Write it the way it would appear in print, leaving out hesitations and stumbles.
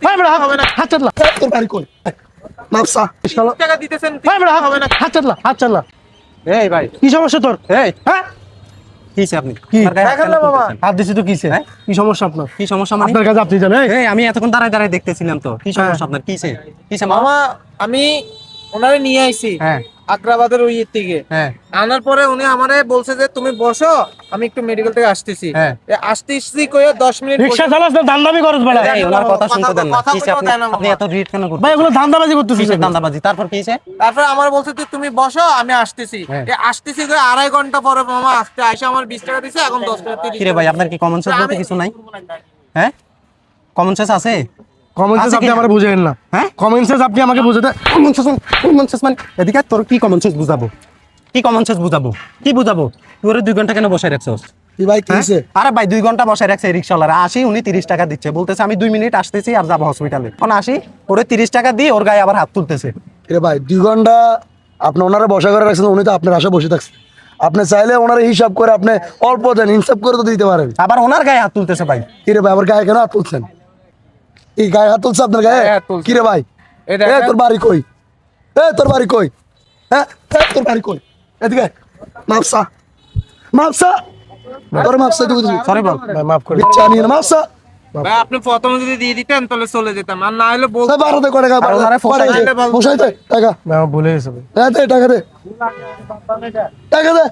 ভাই বেটা হাত চালা তোর বাড়ি কই মাপসা টাকা দিতেছেন ভাই বেটা হাত চালা এই ভাই কি সমস্যা তোর এই হ্যাঁ কিছে আপনি কি? আপনার গায়ে হাত দেখেন কেন না মামা। তুলতেছেন? হাত দিছি তো কিসে হ্যাঁ? কি সমস্যা আপনার কি সমস্যা মানে আপনার কাছে আপনি জানেন এই আমি এতক্ষণ দাঁড়ায় দাঁড়ায় দেখতেছিলাম তো কি সমস্যা আপনার কিছে কিছে মামা মামা আমি ওনারে নিয়ে আইছি হ্যাঁ আগ্রাবাদের ওই ইয়ের থেকে হ্যাঁ আনার পরে উনি আমারে বলছে যে তুমি বসো আমি একটু মেডিকেল থেকে আসতেছি হ্যাঁ। আসতেছি কয়ে 10 মিনিট রিকশা চালাস না দান্দামি করস বেটা এই ওনার কথা শুনতে দেন না কথা কিছে বলতে আপনি দেন না মামা। আপনি এত রিড কেন করতেছেন ভাই এগুলো ধান্দাবাজি করতেছিস কিসের দান্দাবাজি তারপর কিছে তারপরে আমার বলছে যে তুমি বসো আমি আসতেছি হ্যাঁ। আসতেছি কয়ে 2.5 ঘন্টা পরে মামা আসতে আইসা আমার 20 টাকা দিছে এখন 10 টাকা 30 কিরে ভাই আপনার কি কমন সেন্স বলতে কিছু নাই হ্যাঁ কমন সেন্স আছে কমন সেন্স আছে আপনি কিনা? আমারে বুঝেন না হ্যাঁ কমন সেন্স আপনি আমাকে বুঝাতে কমন সেন্স মানে এদিকে তোর কি কমন সেন্স বুঝাবো কি কমন সেন্স বুঝাবো কি বুঝাবো তুই ওরে 2 ঘন্টা কেন বসে রাখছস কি ভাই কি হইছে আরে ভাই 2 ঘন্টা বসে রাখছে রিক্সাওয়ালারা আসি উনি 30 টাকা দিচ্ছে বলতেছে আমি 2 মিনিট আসতেছি আর যাবো হসপিটালে এখন আসি ওরে 30 টাকা দিয়ে ওর গায়ে আবার হাত তুলতেছে রে ভাই 2 ঘন্টা আপনি ওনারে বসা করে রাখছেন উনি তো আপনার আশা বসে থাকছেন আপনি চাইলে ওনারে হিসাব করে আপনি অল্প দেন হিসাব করে তো দিতে পারেন আবার ওনার গায়ে হাত তুলতেছে ভাই কি রে ভাই আমার গায়ে কেন হাত তুলছেন এই গায়ে হাত তুলছে আপনার গায়ে গায়ে হাত তুলছে। কি রে ভাই এটা এ তোর বাড়ি কই তোর বাড়ি কই হ্যাঁ তোর বাড়ি কই এদিকে মাপসা মাপসা তোর মাপসা তুই সরি বল ভাই মাফ করে ইচ্ছা নিয়ে না, মাপসা ভাই আপনি প্রথমে যদি দিয়ে দিতেন তাহলে চলে যেতাম আর না হলে বল সব বারোতে করে আর ওনারে বসাইতে টাকা ভুলে গেছে দে টাকা দে টাকা দে